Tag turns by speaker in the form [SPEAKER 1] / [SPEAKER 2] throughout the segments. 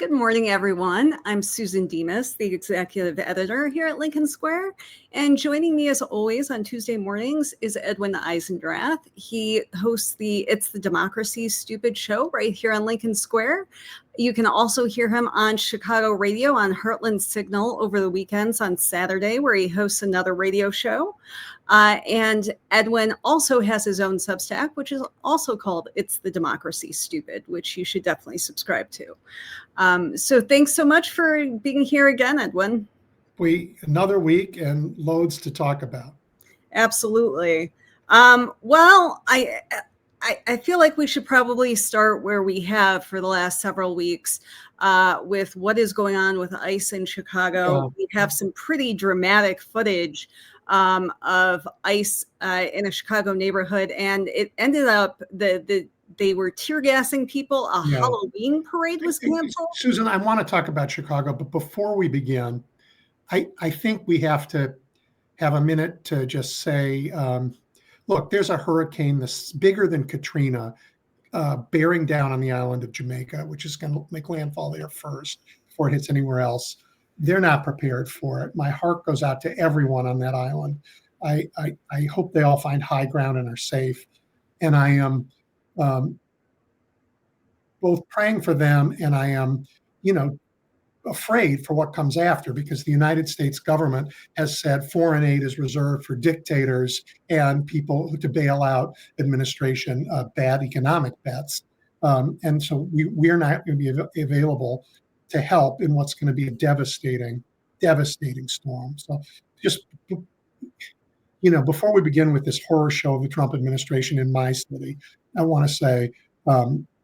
[SPEAKER 1] Good morning, everyone. I'm Susan Demas, the executive editor here at Lincoln Square. And joining me as always on Tuesday mornings is Edwin Eisendrath. He hosts the It's the Democracy Stupid show right here on Lincoln Square. You can also hear him on Chicago radio on Heartland Signal over the weekends on Saturday, where he hosts another radio show. And Edwin also has his own Substack, which is also called It's the Democracy Stupid, which you should definitely subscribe to. So thanks so much for being here again, Edwin.
[SPEAKER 2] Another week and loads to talk about.
[SPEAKER 1] Absolutely. Well, I feel like we should probably start where we have for the last several weeks with what is going on with ICE in Chicago. We have some pretty dramatic footage of ICE in a Chicago neighborhood, and it ended up they were tear gassing people. A Halloween parade was canceled.
[SPEAKER 2] Susan, I want to talk about Chicago, but before we begin, I think we have to have a minute to just say, look, there's a hurricane that's bigger than Katrina bearing down on the island of Jamaica, which is going to make landfall there first before it hits anywhere else. They're not prepared for it. My heart goes out to everyone on that island. I hope they all find high ground and are safe. And I am both praying for them, and I am, afraid for what comes after, because the United States government has said foreign aid is reserved for dictators and people to bail out administration bad economic bets. And so we're not going to be available to help in what's going to be a devastating storm. So just, before we begin with this horror show of the Trump administration in my city, I want to say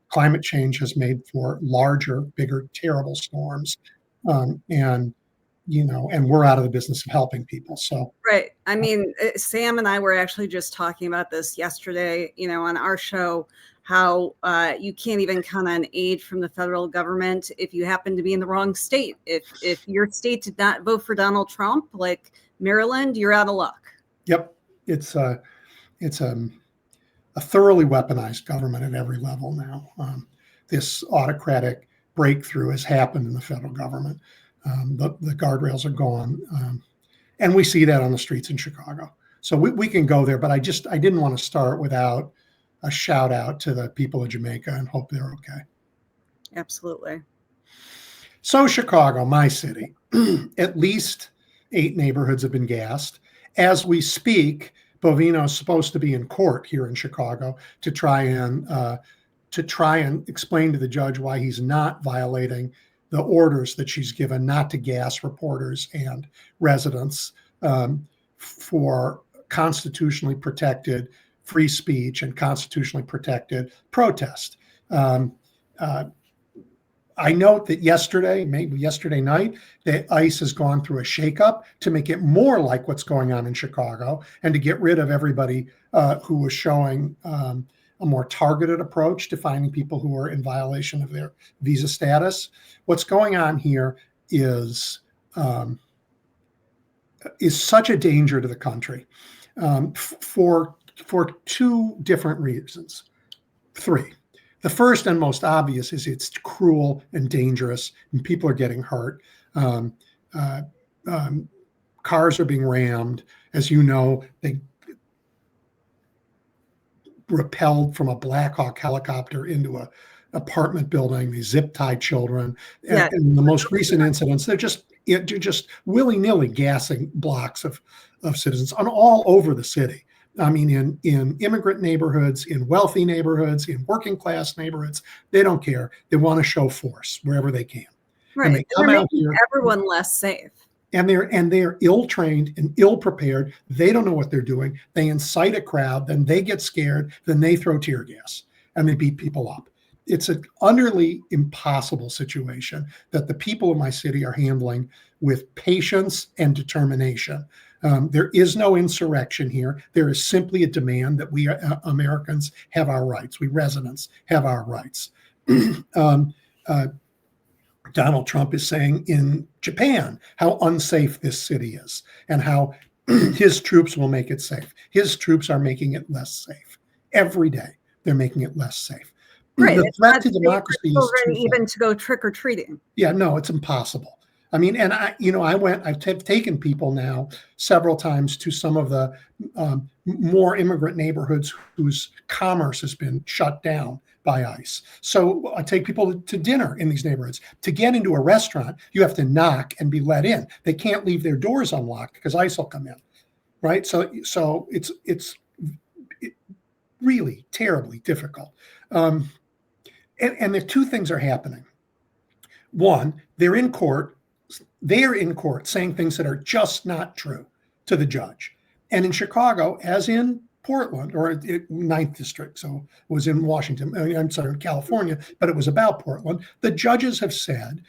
[SPEAKER 2] climate change has made for larger, bigger, terrible storms. And we're out of the business of helping people. So,
[SPEAKER 1] right. I mean, Sam and I were actually just talking about this yesterday, on our show, how you can't even count on aid from the federal government if you happen to be in the wrong state. If your state did not vote for Donald Trump, like Maryland, you're out of luck.
[SPEAKER 2] Yep. It's a thoroughly weaponized government at every level now. This autocratic breakthrough has happened in the federal government. The guardrails are gone. And we see that on the streets in Chicago. So we can go there, but I didn't want to start without a shout out to the people of Jamaica and hope they're okay.
[SPEAKER 1] Absolutely.
[SPEAKER 2] So Chicago, my city, at least 8 neighborhoods have been gassed. As we speak, Bovino is supposed to be in court here in Chicago to try and explain to the judge why he's not violating the orders that she's given not to gas reporters and residents for constitutionally protected free speech and constitutionally protected protest. I note that maybe yesterday night, that ICE has gone through a shakeup to make it more like what's going on in Chicago and to get rid of everybody who was showing a more targeted approach to finding people who are in violation of their visa status. What's going on here is such a danger to the country for 2 different reasons. 3. The first and most obvious is it's cruel and dangerous, and people are getting hurt. Cars are being rammed. As you know, they rappelled from a Black Hawk helicopter into an apartment building. They zip-tied children. Yeah. And in the most recent incidents, they're just willy-nilly gassing blocks of citizens on all over the city. I mean, in immigrant neighborhoods, in wealthy neighborhoods, in working class neighborhoods, they don't care. They want to show force wherever they can.
[SPEAKER 1] Right. And they're making everyone less safe.
[SPEAKER 2] And they're ill-trained and ill-prepared. They don't know what they're doing. They incite a crowd, then they get scared, then they throw tear gas and they beat people up. It's an utterly impossible situation that the people of my city are handling with patience and determination. There is no insurrection here. There is simply a demand that we Americans have our rights. We residents have our rights. Donald Trump is saying in Japan how unsafe this city is and how his troops will make it safe. His troops are making it less safe. Every day, they're making it less safe.
[SPEAKER 1] Right.
[SPEAKER 2] The
[SPEAKER 1] It's
[SPEAKER 2] threat
[SPEAKER 1] not
[SPEAKER 2] to
[SPEAKER 1] safe for
[SPEAKER 2] democracy is
[SPEAKER 1] children
[SPEAKER 2] twofold.
[SPEAKER 1] even to go trick or treating.
[SPEAKER 2] Yeah, no, it's impossible. I mean, and I've taken people now several times to some of the more immigrant neighborhoods whose commerce has been shut down by ICE. So I take people to dinner in these neighborhoods. To get into a restaurant, you have to knock and be let in. They can't leave their doors unlocked because ICE will come in, right? So it's really terribly difficult. And the two things are happening. One, they're in court saying things that are just not true to the judge. And in Chicago, as in Portland, or Ninth District, so it was in Washington, I'm sorry, in California, but it was about Portland, the judges have said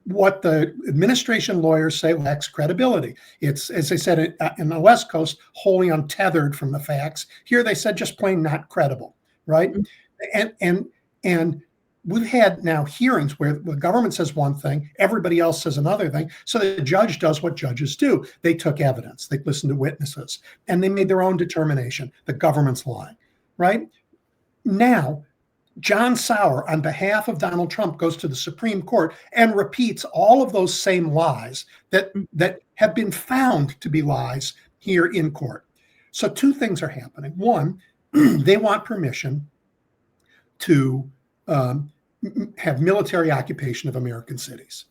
[SPEAKER 2] what the administration lawyers say lacks credibility. It's, as they said in the West Coast, wholly untethered from the facts. Here they said just plain not credible, right? And we've had now hearings where the government says one thing, everybody else says another thing. So the judge does what judges do. They took evidence, they listened to witnesses, and they made their own determination. The government's lying, right? Now, John Sauer, on behalf of Donald Trump, goes to the Supreme Court and repeats all of those same lies that have been found to be lies here in court. So two things are happening. One, they want permission to have military occupation of American cities.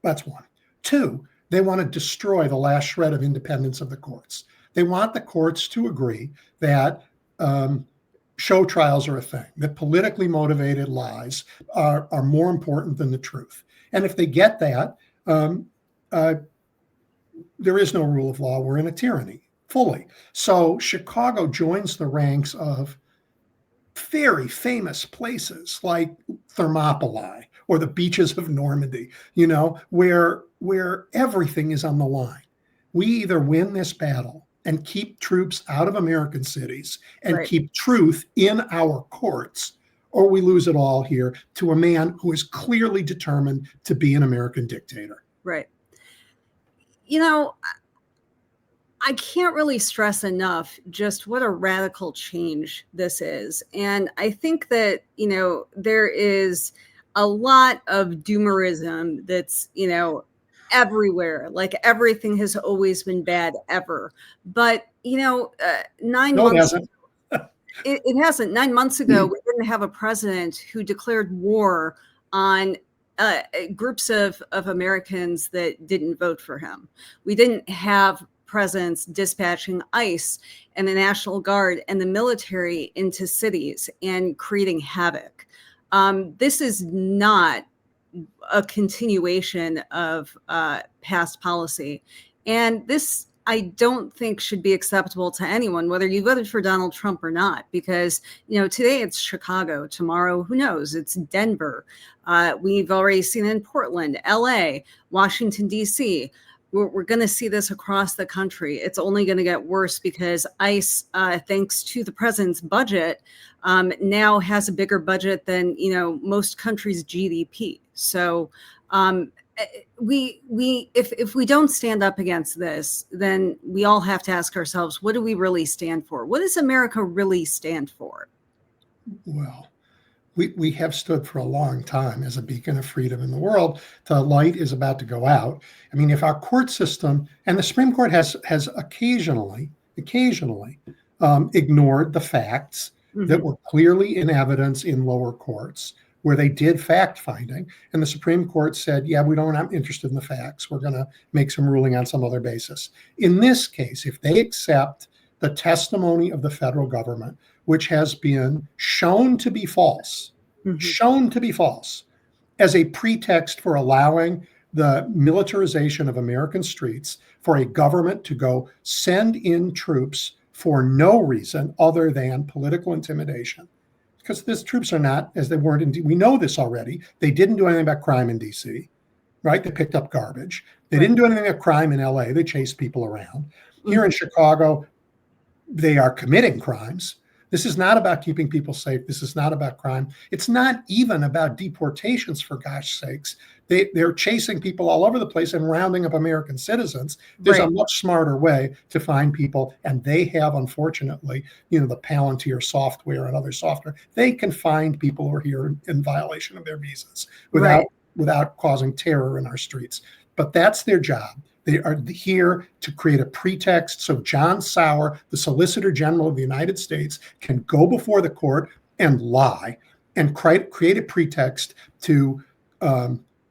[SPEAKER 2] That's one. Two, they want to destroy the last shred of independence of the courts. They want the courts to agree that show trials are a thing, that politically motivated lies are more important than the truth. And if they get that, there is no rule of law. We're in a tyranny, fully. So Chicago joins the ranks of very famous places like Thermopylae or the beaches of Normandy, where everything is on the line. We either win this battle and keep troops out of American cities and keep truth in our courts, or we lose it all here to a man who is clearly determined to be an American dictator.
[SPEAKER 1] Right. I can't really stress enough just what a radical change this is. And I think that, there is a lot of doomerism that's, everywhere. Like everything has always been bad ever. But, 9 months ago, it hasn't. 9 months ago, we didn't have a president who declared war on groups of Americans that didn't vote for him. We didn't have presidents dispatching ICE and the National Guard and the military into cities and creating havoc. This is not a continuation of past policy. And this, I don't think, should be acceptable to anyone, whether you voted for Donald Trump or not, because, today it's Chicago, tomorrow, who knows, it's Denver. We've already seen it in Portland, LA, Washington, DC. We're going to see this across the country. It's only going to get worse because ICE, thanks to the president's budget, now has a bigger budget than most countries' GDP. So if we don't stand up against this, then we all have to ask ourselves, what do we really stand for? What does America really stand for?
[SPEAKER 2] Well, we have stood for a long time as a beacon of freedom in the world. The light is about to go out. I mean, if our court system, and the Supreme Court has occasionally ignored the facts that were clearly in evidence in lower courts, where they did fact finding, and the Supreme Court said, yeah, we're not interested in the facts. We're going to make some ruling on some other basis. In this case, if they accept the testimony of the federal government, which has been shown to be false, as a pretext for allowing the militarization of American streets, for a government to go send in troops for no reason other than political intimidation. Because these troops are not, as they weren't in, we know this already, they didn't do anything about crime in DC, right? They picked up garbage. They didn't do anything about crime in LA. They chased people around. Here in Chicago, they are committing crimes, This is not about keeping people safe. This is not about crime. It's not even about deportations, for gosh sakes. They're chasing people all over the place and rounding up American citizens. There's a much smarter way to find people, and they have, unfortunately, the Palantir software and other software. They can find people who are here in violation of their visas without causing terror in our streets. But that's their job. They are here to create a pretext so John Sauer, the Solicitor General of the United States, can go before the court and lie and create a pretext to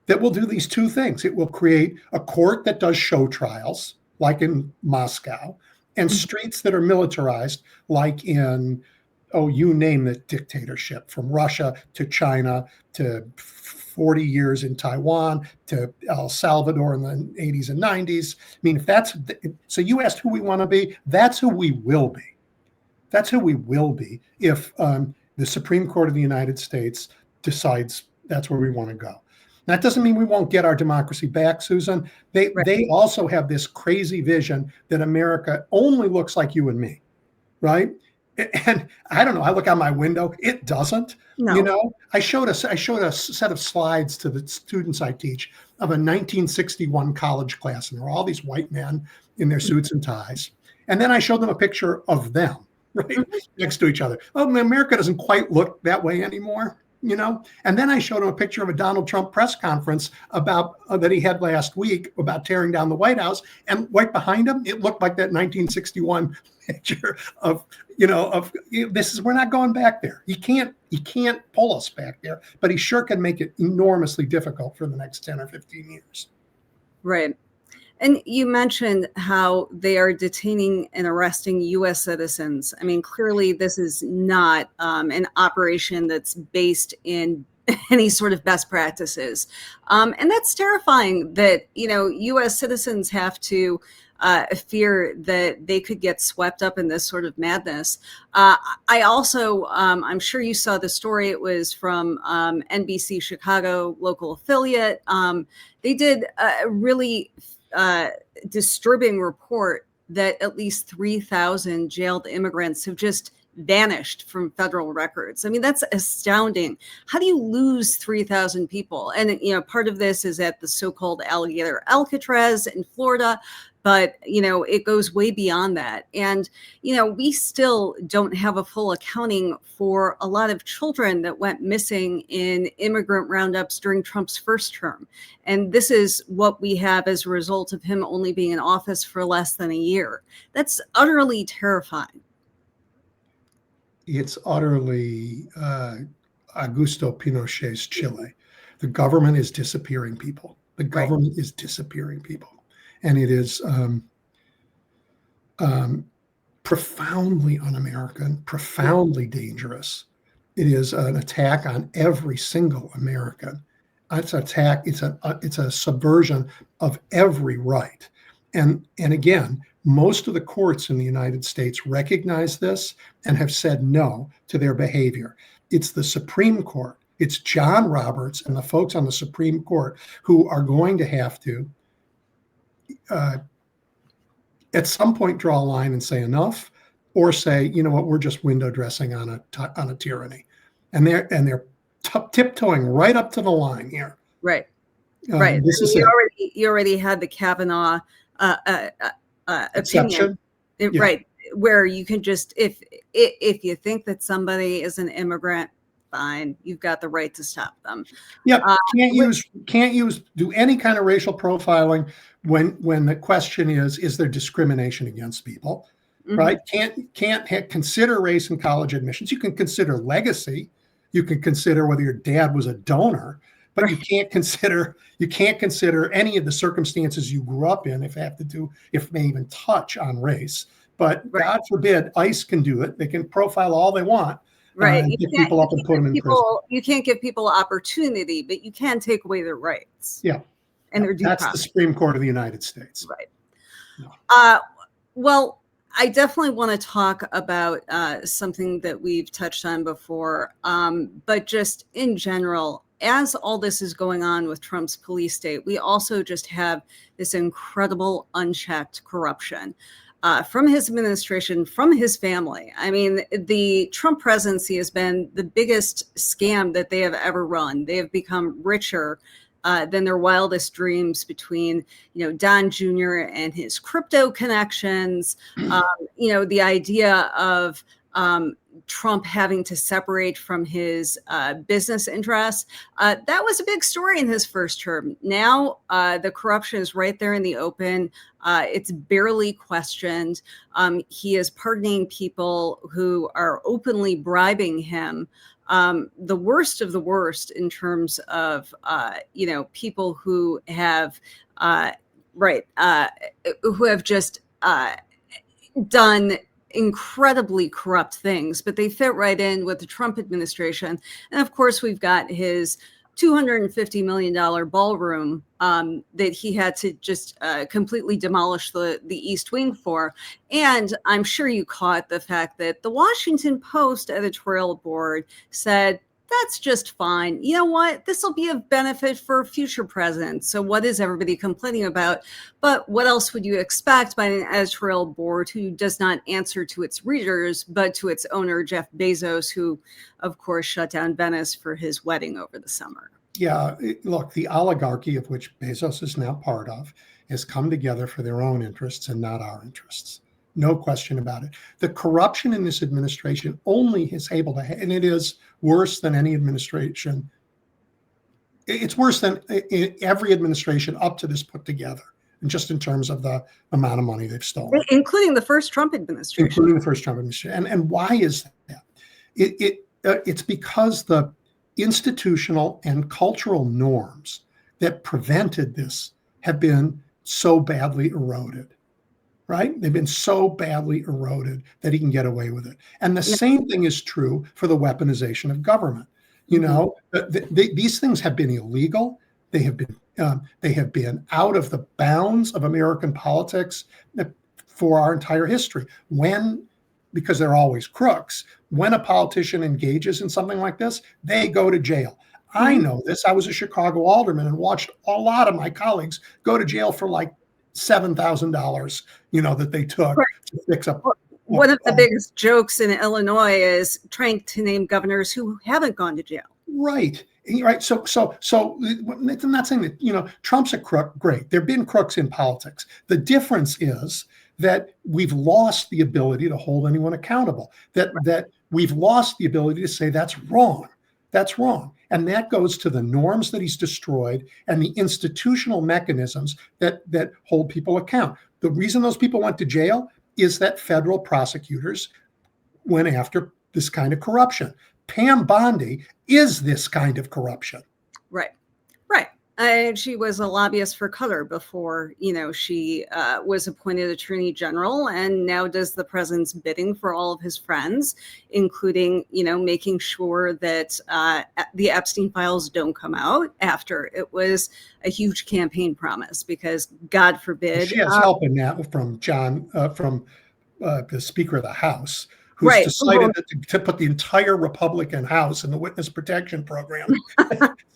[SPEAKER 2] that will do these two things. It will create a court that does show trials, like in Moscow, and streets that are militarized, like in, you name the dictatorship, from Russia to China to 40 years in Taiwan to El Salvador in the 80s and 90s. I mean, so you asked who we want to be. That's who we will be. That's who we will be if the Supreme Court of the United States decides that's where we want to go. That doesn't mean we won't get our democracy back, Susan. They also have this crazy vision that America only looks like you and me, right? And I don't know. I look out my window. It doesn't. No. I showed a set of slides to the students I teach of a 1961 college class, and there were all these white men in their suits and ties. And then I showed them a picture of them, right, next to each other. Oh, America doesn't quite look that way anymore. And then I showed him a picture of a Donald Trump press conference about that he had last week about tearing down the White House, and right behind him, it looked like that 1961 picture of this is, we're not going back there. He can't pull us back there, but he sure can make it enormously difficult for the next 10 or 15 years.
[SPEAKER 1] Right. And you mentioned how they are detaining and arresting U.S. citizens. I mean, clearly this is not an operation that's based in any sort of best practices. And that's terrifying that, U.S. citizens have to fear that they could get swept up in this sort of madness. I also, I'm sure you saw the story. It was from NBC Chicago local affiliate. They did a really disturbing report that at least 3,000 jailed immigrants have just vanished from federal records. I mean, that's astounding. How do you lose 3,000 people? And, part of this is at the so-called alligator Alcatraz in Florida, but, it goes way beyond that. And, we still don't have a full accounting for a lot of children that went missing in immigrant roundups during Trump's first term. And this is what we have as a result of him only being in office for less than a year. That's utterly terrifying.
[SPEAKER 2] It's utterly Augusto Pinochet's Chile. The government is disappearing people. The government is disappearing people. And it is profoundly un-American, profoundly dangerous. It is an attack on every single American. It's an attack. It's a subversion of every right. And again, most of the courts in the United States recognize this and have said no to their behavior. It's the Supreme Court. It's John Roberts and the folks on the Supreme Court who are going to have to, at some point, draw a line and say enough, or say, you know what, we're just window dressing on a tyranny, and they're tiptoeing right up to the line here.
[SPEAKER 1] Right. Right.
[SPEAKER 2] This is
[SPEAKER 1] you already had the Kavanaugh
[SPEAKER 2] exception,
[SPEAKER 1] right, where you can just, if you think that somebody is an immigrant, fine, you've got the right to stop them.
[SPEAKER 2] Yeah, can't do any kind of racial profiling when the question is there discrimination against people, right? Can't consider race in college admissions. You can consider legacy. You can consider whether your dad was a donor, but you can't consider any of the circumstances you grew up in if they even touch on race. But God forbid, ICE can do it. They can profile all they want.
[SPEAKER 1] Right.
[SPEAKER 2] Pick people up and put them in prison.
[SPEAKER 1] You can't give people opportunity, but you can take away their rights.
[SPEAKER 2] Yeah.
[SPEAKER 1] And their due
[SPEAKER 2] That's
[SPEAKER 1] process.
[SPEAKER 2] the Supreme Court of the United States.
[SPEAKER 1] Right.
[SPEAKER 2] No.
[SPEAKER 1] Well, I definitely want to talk about something that we've touched on before, but just in general, as all this is going on with Trump's police state, we also just have this incredible unchecked corruption. from his administration, from his family. I mean, the Trump presidency has been the biggest scam that they have ever run. They have become richer than their wildest dreams between, Don Jr. and his crypto connections, the idea of Trump having to separate from his business interests. That was a big story in his first term. Now the corruption is right there in the open. It's barely questioned. He is pardoning people who are openly bribing him. The worst of the worst in terms of, people who have, who have just done incredibly corrupt things, but they fit right in with the Trump administration. And of course, we've got his $250 million ballroom that he had to just completely demolish the East Wing for. And I'm sure you caught the fact that the Washington Post editorial board said, that's just fine. You know what? This will be of benefit for future presidents. So what is everybody complaining about? But what else would you expect by an editorial board who does not answer to its readers, but to its owner, Jeff Bezos, who, of course, shut down Venice for his wedding over the summer?
[SPEAKER 2] Yeah, look, the oligarchy of which Bezos is now part of has come together for their own interests and not our interests. No question about it. The corruption in this administration only is able to, and it is worse than any administration. It's worse than every administration up to this put together, and just in terms of the amount of money they've stolen.
[SPEAKER 1] Including the first Trump administration.
[SPEAKER 2] Including the first Trump administration. And why is that? It's because the institutional and cultural norms that prevented this have been so badly eroded. Right? They've been so badly eroded that he can get away with it. And the same thing is true for the weaponization of government. These things have been illegal. They have been out of the bounds of American politics for our entire history. Because they're always crooks, when a politician engages in something like this, they go to jail. I know this. I was a Chicago alderman and watched a lot of my colleagues go to jail for like $7,000, that they took to fix up.
[SPEAKER 1] One of the biggest jokes in Illinois is trying to name governors who haven't gone to jail.
[SPEAKER 2] Right. So I'm not saying that, Trump's a crook. Great. There've been crooks in politics. The difference is that we've lost the ability to hold anyone accountable, that we've lost the ability to say that's wrong. That's wrong. And that goes to the norms that he's destroyed and the institutional mechanisms that hold people account. The reason those people went to jail is that federal prosecutors went after this kind of corruption. Pam Bondi is this kind of corruption. Right.
[SPEAKER 1] She was a lobbyist for Qatar before, she was appointed attorney general, and now does the president's bidding for all of his friends, including, making sure that the Epstein files don't come out after it was a huge campaign promise, because God forbid.
[SPEAKER 2] She has help in that from the Speaker of the House, who's decided to put the entire Republican House in the witness protection program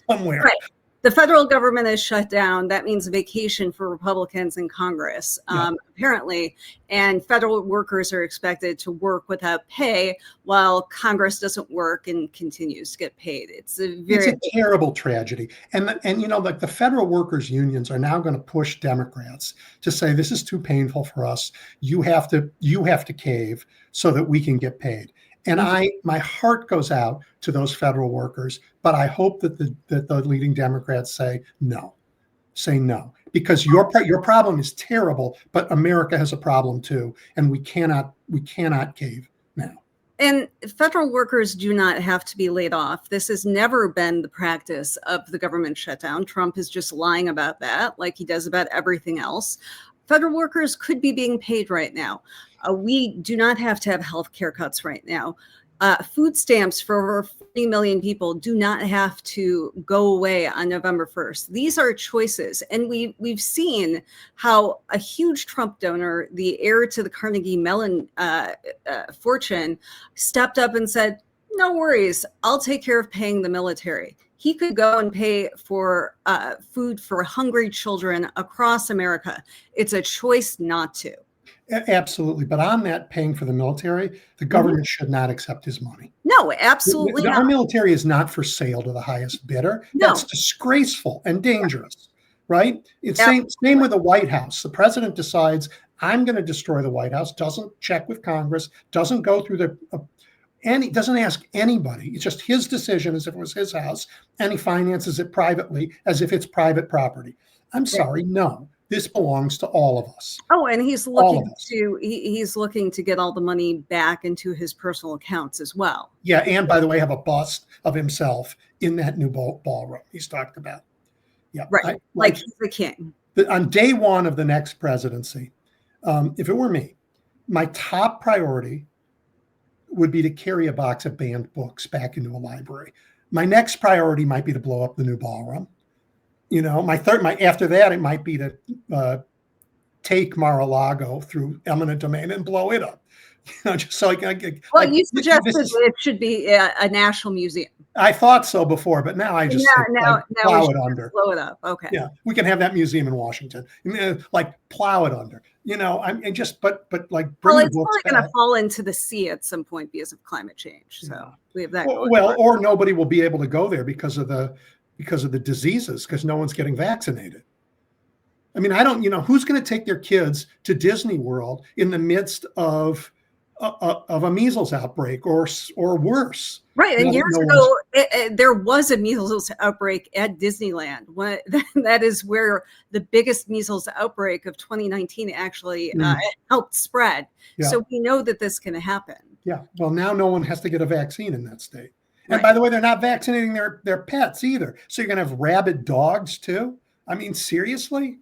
[SPEAKER 2] somewhere.
[SPEAKER 1] Right. The federal government is shut down. That means a vacation for Republicans in Congress, apparently. And federal workers are expected to work without pay while Congress doesn't work and continues to get paid. It's a
[SPEAKER 2] terrible tragedy. And the federal workers unions are now going to push Democrats to say, this is too painful for us. You have to cave so that we can get paid. And my heart goes out to those federal workers, but I hope that the leading Democrats say no, because your problem is terrible, but America has a problem too, and we cannot cave now.
[SPEAKER 1] And federal workers do not have to be laid off. This has never been the practice of the government shutdown. Trump is just lying about that, like he does about everything else. Federal workers could be being paid right now. We do not have to have health care cuts right now. Food stamps for over 40 million people do not have to go away on November 1st. These are choices. And we've seen how a huge Trump donor, the heir to the Carnegie Mellon fortune, stepped up and said, no worries, I'll take care of paying the military. He could go and pay for food for hungry children across America. It's a choice not to.
[SPEAKER 2] Absolutely. But on that paying for the military, the government should not accept his money.
[SPEAKER 1] No, absolutely
[SPEAKER 2] Our
[SPEAKER 1] not.
[SPEAKER 2] military is not for sale to the highest bidder.
[SPEAKER 1] No.
[SPEAKER 2] That's disgraceful and dangerous, right? It's same with the White House. The president decides, I'm going to destroy the White House, doesn't check with Congress, doesn't go through doesn't ask anybody. It's just his decision as if it was his house, and he finances it privately as if it's private property. I'm sorry, no. This belongs to all of us.
[SPEAKER 1] Oh, and he's looking he's looking to get all the money back into his personal accounts as well.
[SPEAKER 2] Yeah, and by the way, have a bust of himself in that new ballroom he's talked about. Yeah,
[SPEAKER 1] right. Like he's the king.
[SPEAKER 2] On day one of the next presidency, if it were me, my top priority would be to carry a box of banned books back into a library. My next priority might be to blow up the new ballroom. You know, after that, it might be to take Mar-a-Lago through eminent domain and blow it up. You know, just so I can.
[SPEAKER 1] Well, you suggested it should be a national museum.
[SPEAKER 2] I thought so before, but now I just
[SPEAKER 1] now
[SPEAKER 2] plow it under.
[SPEAKER 1] Blow it up. Okay.
[SPEAKER 2] Yeah, we can have that museum in Washington. Like plow it under. You know, but like bring the books back. It's
[SPEAKER 1] probably going to fall into the sea at some point because of climate change. So we have that.
[SPEAKER 2] Or nobody will be able to go there because of the diseases, because no one's getting vaccinated. I mean, who's going to take their kids to Disney World in the midst of a measles outbreak or worse?
[SPEAKER 1] Right. And years ago, there was a measles outbreak at Disneyland. That is where the biggest measles outbreak of 2019 actually helped spread. Yeah. So we know that this can happen.
[SPEAKER 2] Yeah. Well, now no one has to get a vaccine in that state. And by the way, they're not vaccinating their pets either. So you're going to have rabid dogs too? I mean, seriously?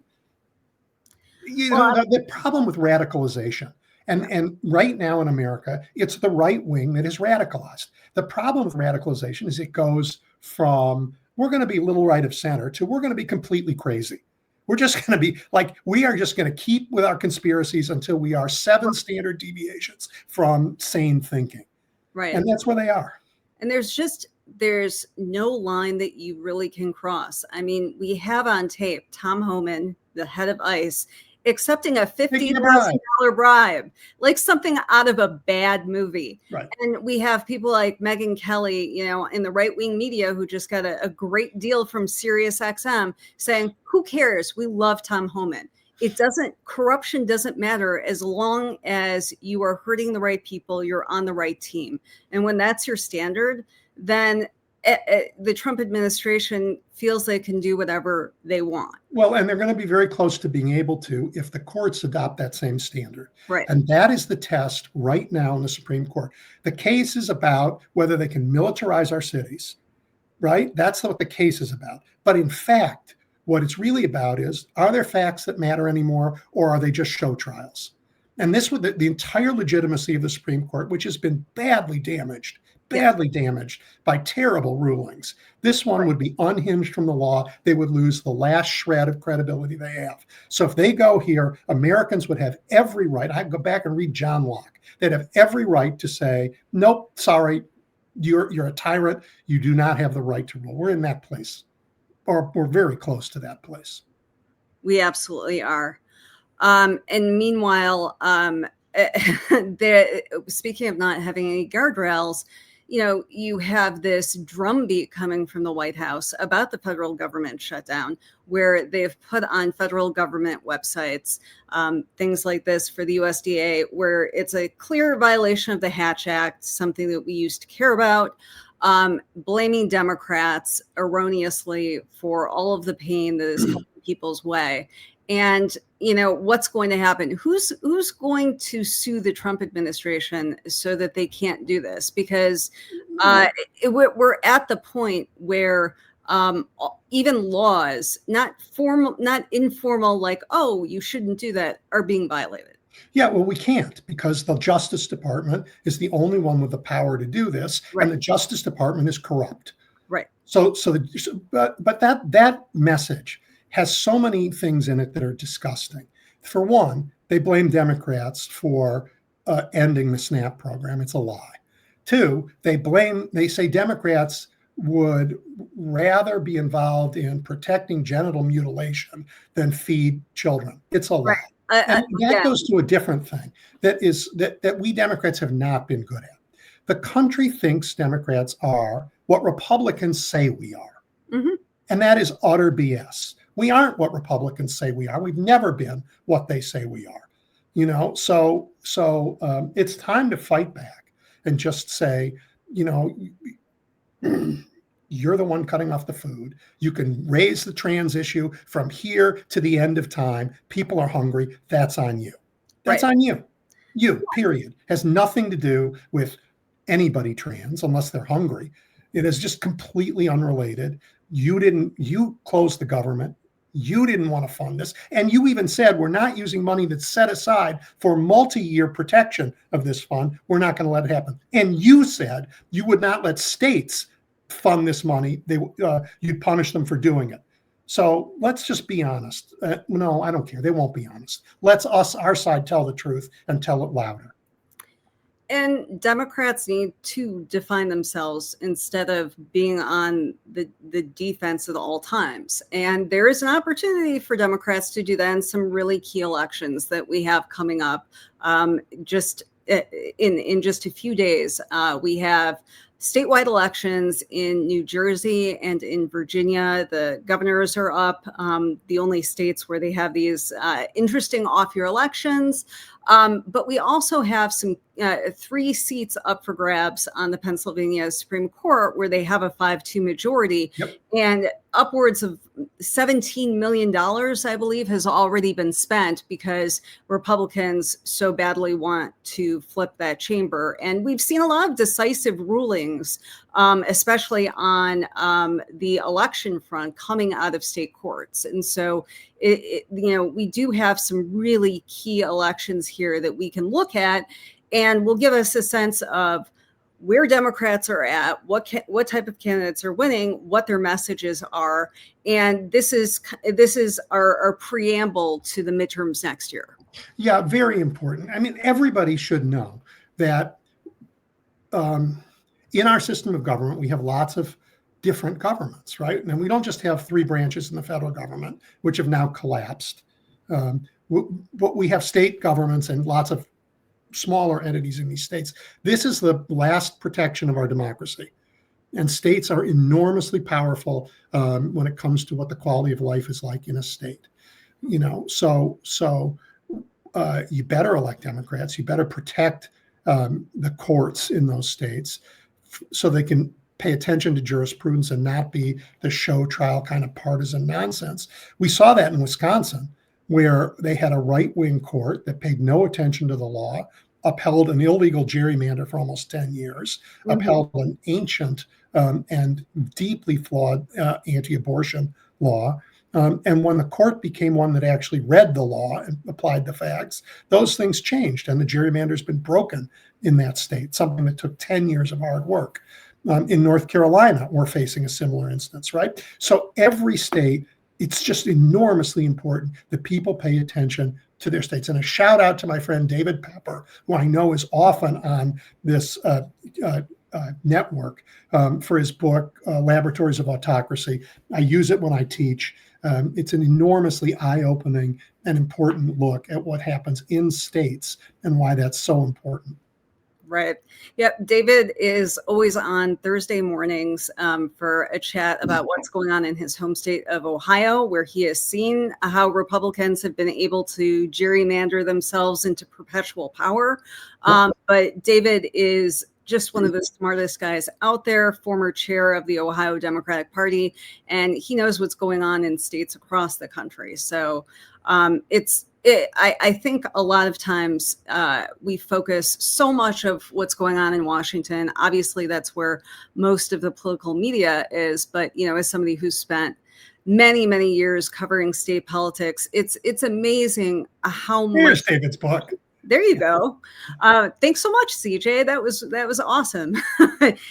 [SPEAKER 2] The problem with radicalization, and right now in America, it's the right wing that is radicalized. The problem with radicalization is it goes from, we're going to be little right of center to we're going to be completely crazy. We're just going to be like, we are just going to keep with our conspiracies until we are 7 standard deviations from sane thinking.
[SPEAKER 1] Right.
[SPEAKER 2] And that's where they are.
[SPEAKER 1] And there's no line that you really can cross. I mean, we have on tape Tom Homan, the head of ICE, accepting a $50,000 bribe, like something out of a bad movie.
[SPEAKER 2] Right.
[SPEAKER 1] And we have people like Megyn Kelly, in the right-wing media who just got a great deal from Sirius XM saying, who cares? We love Tom Homan. Corruption doesn't matter as long as you are hurting the right people, you're on the right team. And when that's your standard, then the Trump administration feels they can do whatever they want.
[SPEAKER 2] Well, and they're going to be very close to being able to if the courts adopt that same standard.
[SPEAKER 1] Right.
[SPEAKER 2] And that is the test right now in the Supreme Court. The case is about whether they can militarize our cities, right? That's what the case is about. But in fact, what it's really about is, are there facts that matter anymore, or are they just show trials? And this would the entire legitimacy of the Supreme Court, which has been badly damaged by terrible rulings. This one would be unhinged from the law. They would lose the last shred of credibility they have. So if they go here, Americans would have every right. I go back and read John Locke. They'd have every right to say, nope, sorry, you're a tyrant. You do not have the right to rule. We're in that place. Or we're very close to that place.
[SPEAKER 1] We absolutely are. And meanwhile, speaking of not having any guardrails, you have this drumbeat coming from the White House about the federal government shutdown, where they've put on federal government websites things like this for the USDA, where it's a clear violation of the Hatch Act, something that we used to care about. Blaming Democrats erroneously for all of the pain that is coming people's way. And, what's going to happen? Who's going to sue the Trump administration so that they can't do this? Because we're at the point where even laws, not informal, like, oh, you shouldn't do that, are being violated.
[SPEAKER 2] Yeah, well, we can't, because the Justice Department is the only one with the power to do this, and the Justice Department is corrupt.
[SPEAKER 1] Right.
[SPEAKER 2] But that message has so many things in it that are disgusting. For one, they blame Democrats for ending the SNAP program. It's a lie. Two, they say Democrats would rather be involved in protecting genital mutilation than feed children. It's a lie. And that
[SPEAKER 1] again,
[SPEAKER 2] goes to a different thing that we Democrats have not been good at. The country thinks Democrats are what Republicans say we are.
[SPEAKER 1] mhm.
[SPEAKER 2] And that is utter BS. We aren't what Republicans say we are. We've never been what they say we are. So it's time to fight back and just say, you're the one cutting off the food. You can raise the trans issue from here to the end of time. People are hungry. That's on you. That's
[SPEAKER 1] Right.
[SPEAKER 2] on you. You, period. Has nothing to do with anybody trans unless they're hungry. It is just completely unrelated. You closed the government. You didn't want to fund this. And you even said, we're not using money that's set aside for multi-year protection of this fund. We're not going to let it happen. And you said you would not let states fund this money. You'd punish them for doing it. So let's just be honest. No, I don't care. They won't be honest. Let's our side tell the truth and tell it louder.
[SPEAKER 1] And Democrats need to define themselves instead of being on the defense at all times. And there is an opportunity for Democrats to do that in some really key elections that we have coming up. Just in just a few days, we have statewide elections in New Jersey and in Virginia. The governors are up, the only states where they have these interesting off-year elections. But we also have some 3 seats up for grabs on the Pennsylvania Supreme Court where they have a 5-2 majority.
[SPEAKER 2] Yep.
[SPEAKER 1] And upwards of $17 million, I believe, has already been spent because Republicans so badly want to flip that chamber. And we've seen a lot of decisive rulings, especially on the election front coming out of state courts. And so, we do have some really key elections here that we can look at and will give us a sense of where Democrats are at, what type of candidates are winning, what their messages are. And this is our preamble to the midterms next year.
[SPEAKER 2] Yeah, very important. I mean, everybody should know that in our system of government, we have lots of different governments, right? And we don't just have 3 branches in the federal government, which have now collapsed. But we have state governments and lots of smaller entities in these states. This is the last protection of our democracy. And states are enormously powerful when it comes to what the quality of life is like in a state. So you better elect Democrats. You better protect the courts in those states so they can pay attention to jurisprudence and not be the show trial kind of partisan nonsense. We saw that in Wisconsin, where they had a right-wing court that paid no attention to the law, upheld an illegal gerrymander for almost 10 years, upheld an ancient and deeply flawed anti-abortion law. And when the court became one that actually read the law and applied the facts, those things changed, and the gerrymander's been broken in that state, something that took 10 years of hard work. In North Carolina, we're facing a similar instance, right? So every state, it's just enormously important that people pay attention to their states. And a shout out to my friend David Pepper, who I know is often on this network for his book, Laboratories of Autocracy. I use it when I teach. It's an enormously eye-opening and important look at what happens in states and why that's so important.
[SPEAKER 1] Right. Yep. David is always on Thursday mornings for a chat about what's going on in his home state of Ohio, where he has seen how Republicans have been able to gerrymander themselves into perpetual power. But David is just one of the smartest guys out there, former chair of the Ohio Democratic Party, and he knows what's going on in states across the country. So I think a lot of times we focus so much of what's going on in Washington. Obviously, that's where most of the political media is. But, as somebody who's spent many, many years covering state politics, it's amazing how much.
[SPEAKER 2] Here's David's book.
[SPEAKER 1] There you go. Thanks so much, CJ. That was awesome.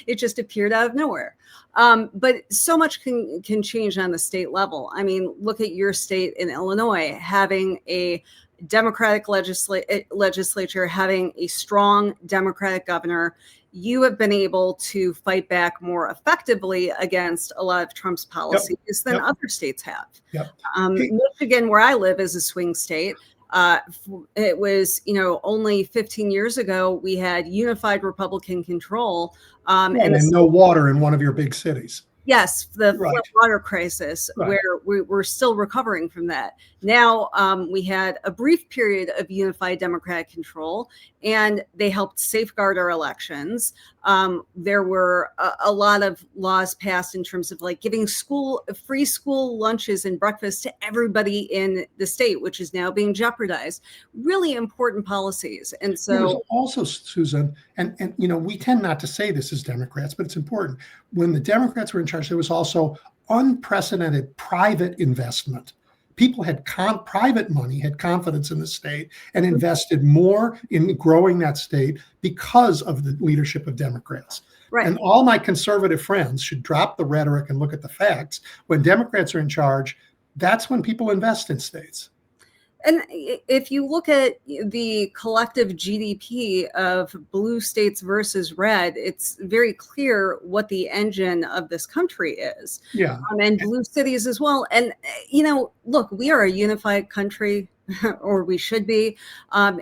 [SPEAKER 1] It just appeared out of nowhere. But so much can change on the state level. I mean, look at your state in Illinois, having a Democratic legislature, having a strong Democratic governor. You have been able to fight back more effectively against a lot of Trump's policies than other states have. Michigan, where I live, is a swing state. It was, only 15 years ago we had unified Republican control.
[SPEAKER 2] Right, and no water in one of your big cities.
[SPEAKER 1] Yes, the
[SPEAKER 2] Right.
[SPEAKER 1] flood water crisis,
[SPEAKER 2] Right.
[SPEAKER 1] where we're still recovering from that. Now, we had a brief period of unified Democratic control, and they helped safeguard our elections. There were a lot of laws passed in terms of like giving free school lunches and breakfast to everybody in the state, which is now being jeopardized. Really important policies. And so
[SPEAKER 2] there's also, Susan, and we tend not to say this as Democrats, but it's important. When the Democrats were in charge, there was also unprecedented private investment. People had private money, had confidence in the state, and invested more in growing that state because of the leadership of Democrats.
[SPEAKER 1] Right.
[SPEAKER 2] And all my conservative friends should drop the rhetoric and look at the facts. When Democrats are in charge, that's when people invest in states.
[SPEAKER 1] And if you look at the collective GDP of blue states versus red, it's very clear what the engine of this country is.
[SPEAKER 2] Yeah.
[SPEAKER 1] And blue cities as well. And, look, we are a unified country, or we should be.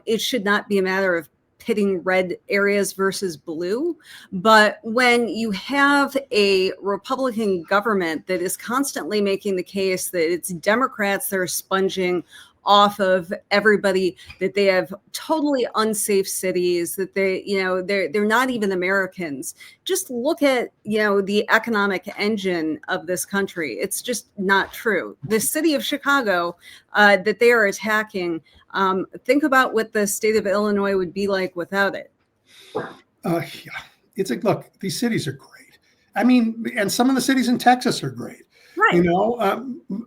[SPEAKER 1] It should not be a matter of pitting red areas versus blue. But when you have a Republican government that is constantly making the case that it's Democrats that are sponging off of everybody, that they have totally unsafe cities, that they're not even Americans. Just look at, the economic engine of this country. It's just not true. The city of Chicago that they are attacking, think about what the state of Illinois would be like without it.
[SPEAKER 2] Yeah, it's like, look, these cities are great. I mean, and some of the cities in Texas are great.
[SPEAKER 1] Right.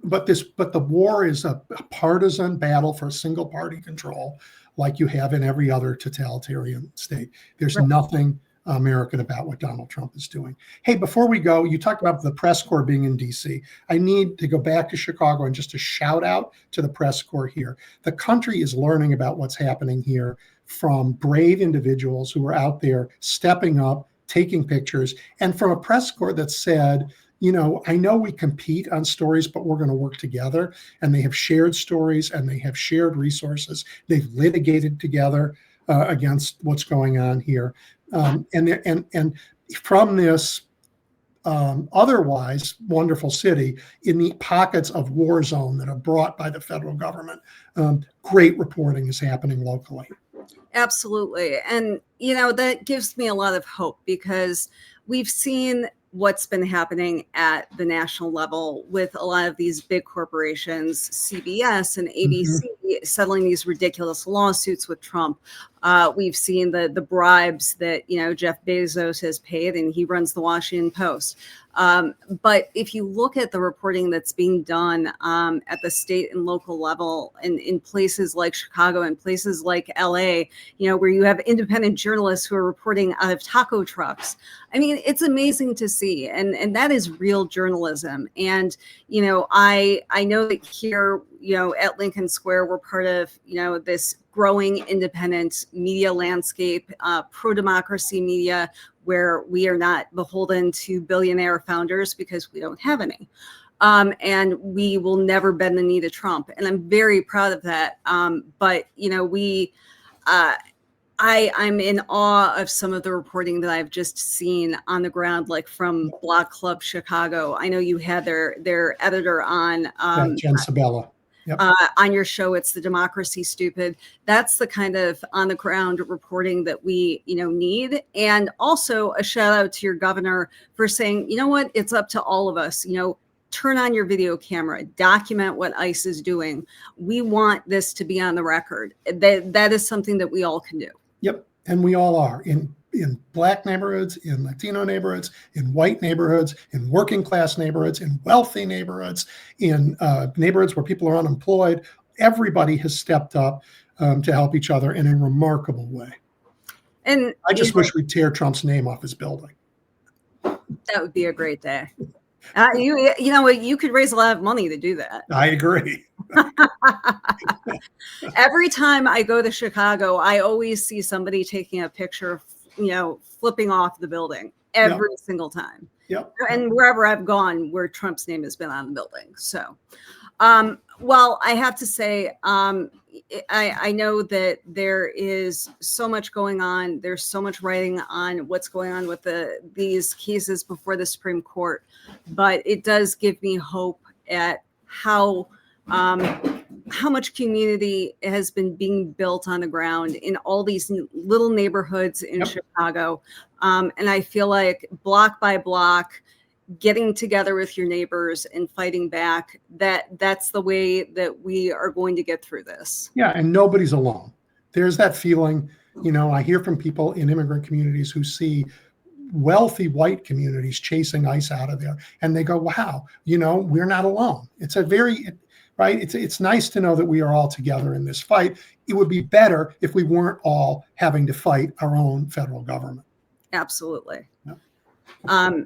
[SPEAKER 2] But the war is a partisan battle for single party control, like you have in every other totalitarian state. There's nothing American about what Donald Trump is doing. Hey, before we go, you talked about the press corps being in DC. I need to go back to Chicago and just a shout out to the press corps here. The country is learning about what's happening here from brave individuals who are out there stepping up, taking pictures, and from a press corps that said, I know we compete on stories, but we're going to work together. And they have shared stories and they have shared resources. They've litigated together against what's going on here. And from this otherwise wonderful city, in the pockets of war zone that are brought by the federal government, great reporting is happening locally.
[SPEAKER 1] Absolutely. And, that gives me a lot of hope, because we've seen what's been happening at the national level with a lot of these big corporations, CBS and ABC, settling these ridiculous lawsuits with Trump. We've seen the bribes that, Jeff Bezos has paid, and he runs the Washington Post. But if you look at the reporting that's being done at the state and local level in places like Chicago and places like LA, where you have independent journalists who are reporting out of taco trucks. I mean, it's amazing to see. And that is real journalism. And, I know that here, at Lincoln Square, we're part of, this growing independent media landscape, pro-democracy media, where we are not beholden to billionaire founders because we don't have any. And we will never bend the knee to Trump. And I'm very proud of that. But, I'm in awe of some of the reporting that I've just seen on the ground, like from Block Club Chicago. I know you had their editor on.
[SPEAKER 2] Jen Sabella. Yep.
[SPEAKER 1] On your show, It's the Democracy Stupid. That's the kind of on the ground reporting that we, need. And also a shout out to your governor for saying, what, it's up to all of us, turn on your video camera, document what ICE is doing. We want this to be on the record. That is something that we all can do.
[SPEAKER 2] Yep. And we all are in Black neighborhoods, in Latino neighborhoods, in white neighborhoods, in working class neighborhoods, in wealthy neighborhoods, in neighborhoods where people are unemployed. Everybody has stepped up to help each other in a remarkable way. And I just wish we'd tear Trump's name off his building.
[SPEAKER 1] That would be a great day. You could raise a lot of money to do that.
[SPEAKER 2] I agree.
[SPEAKER 1] Every time I go to Chicago, I always see somebody taking a picture, flipping off the building every single time.
[SPEAKER 2] Yep.
[SPEAKER 1] And wherever I've gone where Trump's name has been on the building. So, Well, I have to say, I know that there is so much going on. There's so much writing on what's going on with these cases before the Supreme Court, but it does give me hope at how much community has been being built on the ground in all these little neighborhoods in Chicago. And I feel like block by block, getting together with your neighbors and fighting back, that's the way that we are going to get through this.
[SPEAKER 2] Yeah, and nobody's alone. There's that feeling, I hear from people in immigrant communities who see wealthy white communities chasing ICE out of there, and they go, wow, we're not alone. It's right? It's nice to know that we are all together in this fight. It would be better if we weren't all having to fight our own federal government.
[SPEAKER 1] Absolutely.
[SPEAKER 2] Yeah.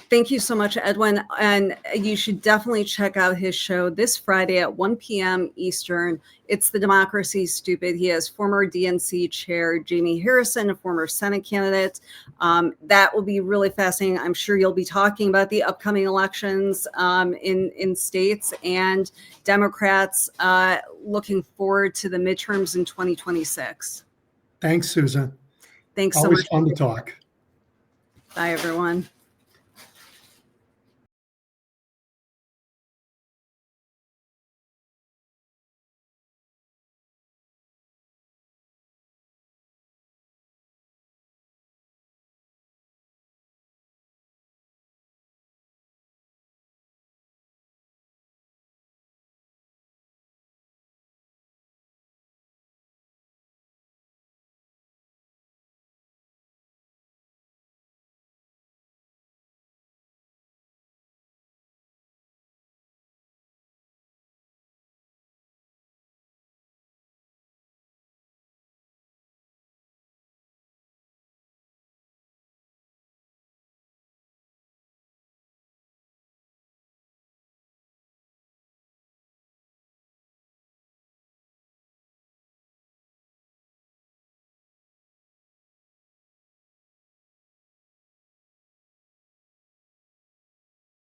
[SPEAKER 1] Thank you so much, Edwin. And you should definitely check out his show this Friday at 1 p.m. Eastern. It's The Democracy Stupid. He has former DNC chair Jamie Harrison, a former Senate candidate. That will be really fascinating. I'm sure you'll be talking about the upcoming elections in states, and Democrats looking forward to the midterms in 2026.
[SPEAKER 2] Thanks, Susan.
[SPEAKER 1] Thanks so much.
[SPEAKER 2] Always fun to talk.
[SPEAKER 1] Bye, everyone.